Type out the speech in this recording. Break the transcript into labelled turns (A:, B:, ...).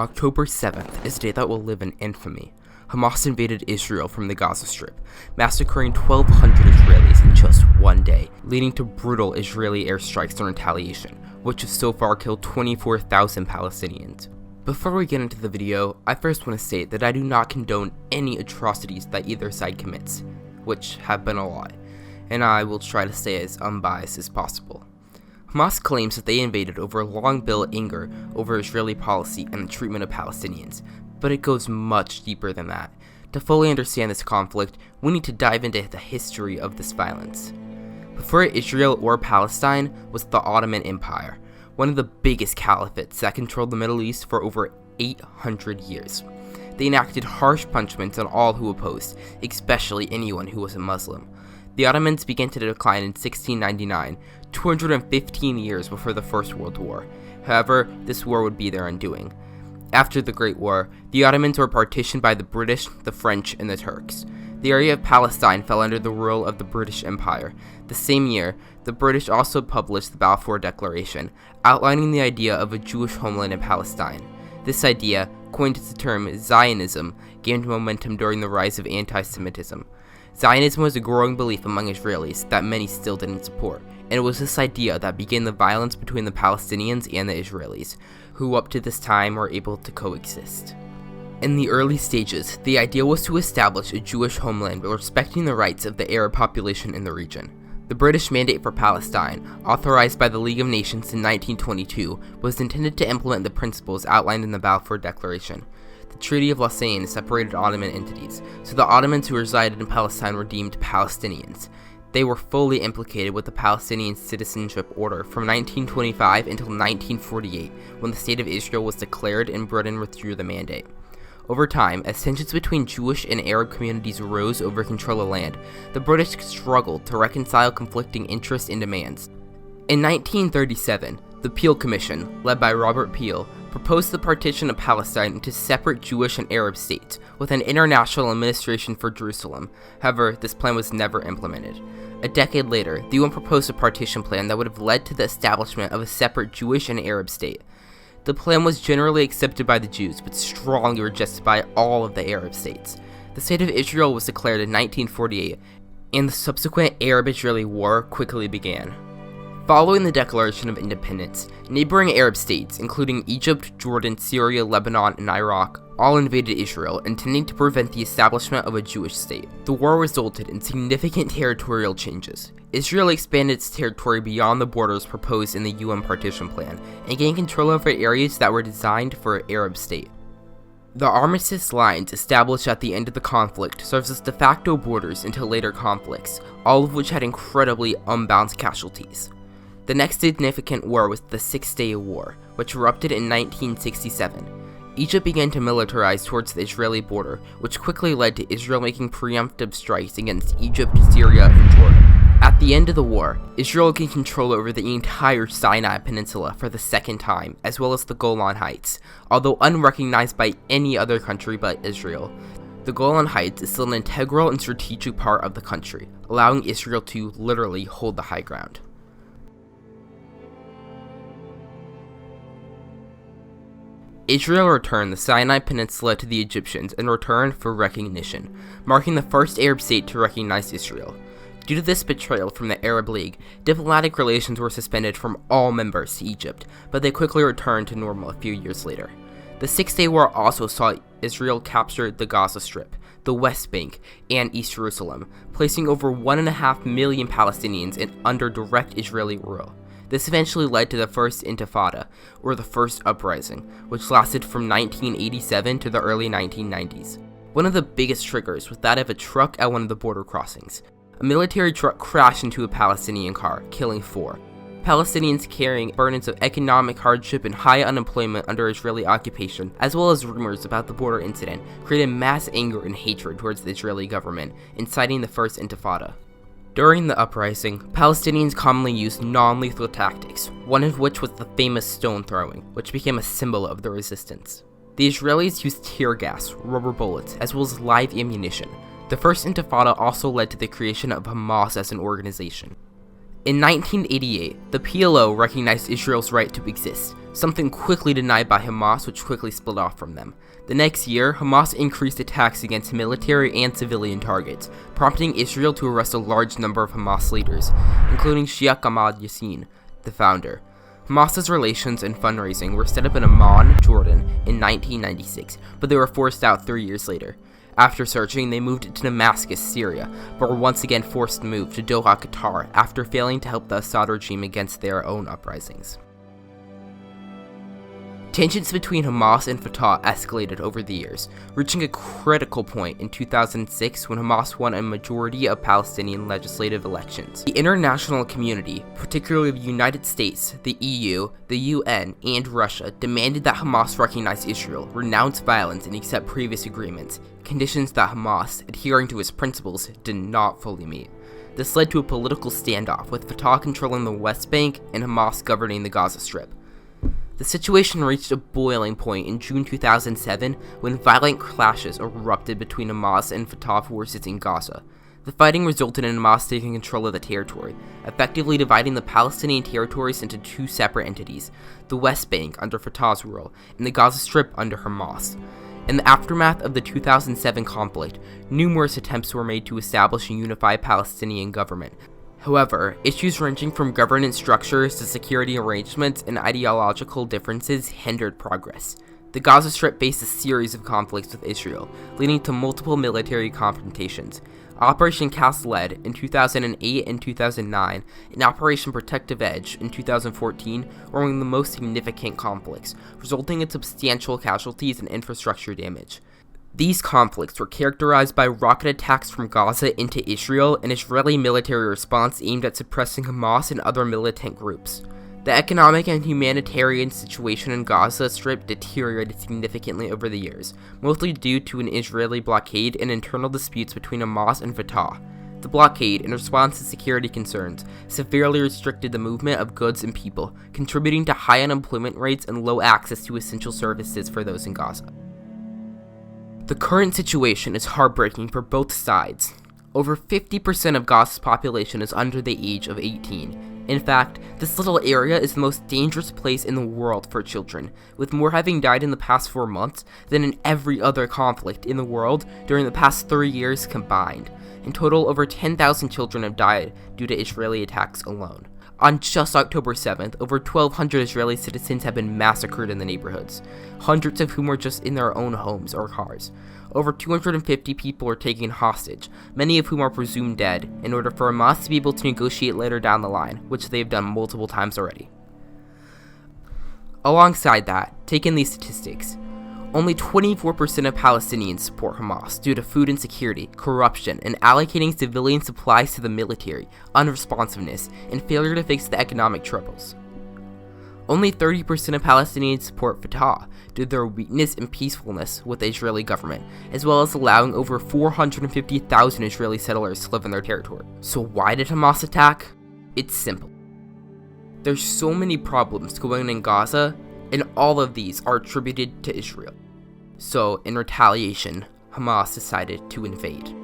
A: October 7th is a day that will live in infamy. Hamas invaded Israel from the Gaza Strip, massacring 1,200 Israelis in just one day, leading to brutal Israeli airstrikes in retaliation, which have so far killed 24,000 Palestinians. Before we get into the video, I first want to state that I do not condone any atrocities that either side commits, which have been a lot, and I will try to stay as unbiased as possible. Hamas claims that they invaded over long-built anger over Israeli policy and the treatment of Palestinians, but it goes much deeper than that. To fully understand this conflict, we need to dive into the history of this violence. Before Israel or Palestine was the Ottoman Empire, one of the biggest caliphates that controlled the Middle East for over 800 years. They enacted harsh punishments on all who opposed, especially anyone who was a Muslim. The Ottomans began to decline in 1699, 215 years before the First World War. However, this war would be their undoing. After the Great War, the Ottomans were partitioned by the British, the French, and the Turks. The area of Palestine fell under the rule of the British Empire. The same year, the British also published the Balfour Declaration, outlining the idea of a Jewish homeland in Palestine. This idea, coined as the term Zionism, gained momentum during the rise of anti-Semitism. Zionism was a growing belief among Israelis that many still didn't support, and it was this idea that began the violence between the Palestinians and the Israelis, who up to this time were able to coexist. In the early stages, the idea was to establish a Jewish homeland while respecting the rights of the Arab population in the region. The British Mandate for Palestine, authorized by the League of Nations in 1922, was intended to implement the principles outlined in the Balfour Declaration. The Treaty of Lausanne separated Ottoman entities, so the Ottomans who resided in Palestine were deemed Palestinians. They were fully implicated with the Palestinian Citizenship Order from 1925 until 1948, when the State of Israel was declared and Britain withdrew the mandate. Over time, as tensions between Jewish and Arab communities rose over control of land, the British struggled to reconcile conflicting interests and demands. In 1937, the Peel Commission, led by Robert Peel, proposed the partition of Palestine into separate Jewish and Arab states, with an international administration for Jerusalem. However, this plan was never implemented. A decade later, the UN proposed a partition plan that would have led to the establishment of a separate Jewish and Arab state. The plan was generally accepted by the Jews, but strongly rejected by all of the Arab states. The State of Israel was declared in 1948, and the subsequent Arab-Israeli War quickly began. Following the Declaration of Independence, neighboring Arab states, including Egypt, Jordan, Syria, Lebanon, and Iraq, all invaded Israel, intending to prevent the establishment of a Jewish state. The war resulted in significant territorial changes. Israel expanded its territory beyond the borders proposed in the UN partition plan, and gained control over areas that were designed for an Arab state. The armistice lines established at the end of the conflict serves as de facto borders until later conflicts, all of which had incredibly unbalanced casualties. The next significant war was the Six-Day War, which erupted in 1967. Egypt began to militarize towards the Israeli border, which quickly led to Israel making preemptive strikes against Egypt, Syria, and Jordan. At the end of the war, Israel gained control over the entire Sinai Peninsula for the second time, as well as the Golan Heights, although unrecognized by any other country but Israel. The Golan Heights is still an integral and strategic part of the country, allowing Israel to literally hold the high ground. Israel returned the Sinai Peninsula to the Egyptians in return for recognition, marking the first Arab state to recognize Israel. Due to this betrayal from the Arab League, diplomatic relations were suspended from all members to Egypt, but they quickly returned to normal a few years later. The Six-Day War also saw Israel capture the Gaza Strip, the West Bank, and East Jerusalem, placing over 1.5 million Palestinians under direct Israeli rule. This eventually led to the First Intifada, or the First Uprising, which lasted from 1987 to the early 1990s. One of the biggest triggers was that of a truck at one of the border crossings. A military truck crashed into a Palestinian car, killing 4. Palestinians carrying burdens of economic hardship and high unemployment under Israeli occupation, as well as rumors about the border incident, created mass anger and hatred towards the Israeli government, inciting the First Intifada. During the uprising, Palestinians commonly used non-lethal tactics, one of which was the famous stone throwing, which became a symbol of the resistance. The Israelis used tear gas, rubber bullets, as well as live ammunition. The First Intifada also led to the creation of Hamas as an organization. In 1988, the PLO recognized Israel's right to exist, something quickly denied by Hamas, which quickly split off from them. The next year, Hamas increased attacks against military and civilian targets, prompting Israel to arrest a large number of Hamas leaders, including Sheikh Ahmad Yassin, the founder. Hamas's relations and fundraising were set up in Amman, Jordan, in 1996, but they were forced out 3 years later. After searching, they moved to Damascus, Syria, but were once again forced to move to Doha, Qatar, after failing to help the Assad regime against their own uprisings. Tensions between Hamas and Fatah escalated over the years, reaching a critical point in 2006 when Hamas won a majority of Palestinian legislative elections. The international community, particularly the United States, the EU, the UN, and Russia, demanded that Hamas recognize Israel, renounce violence, and accept previous agreements, conditions that Hamas, adhering to its principles, did not fully meet. This led to a political standoff, with Fatah controlling the West Bank and Hamas governing the Gaza Strip. The situation reached a boiling point in June 2007 when violent clashes erupted between Hamas and Fatah forces in Gaza. The fighting resulted in Hamas taking control of the territory, effectively dividing the Palestinian territories into two separate entities, the West Bank under Fatah's rule and the Gaza Strip under Hamas. In the aftermath of the 2007 conflict, numerous attempts were made to establish a unified Palestinian government. However, issues ranging from governance structures to security arrangements and ideological differences hindered progress. The Gaza Strip faced a series of conflicts with Israel, leading to multiple military confrontations. Operation Cast Lead in 2008 and 2009, and Operation Protective Edge in 2014 were among the most significant conflicts, resulting in substantial casualties and infrastructure damage. These conflicts were characterized by rocket attacks from Gaza into Israel, and Israeli military response aimed at suppressing Hamas and other militant groups. The economic and humanitarian situation in Gaza Strip deteriorated significantly over the years, mostly due to an Israeli blockade and internal disputes between Hamas and Fatah. The blockade, in response to security concerns, severely restricted the movement of goods and people, contributing to high unemployment rates and low access to essential services for those in Gaza. The current situation is heartbreaking for both sides. Over 50% of Gaza's population is under the age of 18. In fact, this little area is the most dangerous place in the world for children, with more having died in the past 4 months than in every other conflict in the world during the past 3 years combined. In total, over 10,000 children have died due to Israeli attacks alone. On just October 7th, over 1,200 Israeli citizens have been massacred in the neighborhoods, hundreds of whom are just in their own homes or cars. Over 250 people are taken hostage, many of whom are presumed dead, in order for Hamas to be able to negotiate later down the line, which they have done multiple times already. Alongside that, take in these statistics. Only 24% of Palestinians support Hamas due to food insecurity, corruption, and allocating civilian supplies to the military, unresponsiveness, and failure to fix the economic troubles. Only 30% of Palestinians support Fatah due to their weakness and peacefulness with the Israeli government, as well as allowing over 450,000 Israeli settlers to live in their territory. So why did Hamas attack? It's simple. There's so many problems going on in Gaza, and all of these are attributed to Israel. So, in retaliation, Hamas decided to invade.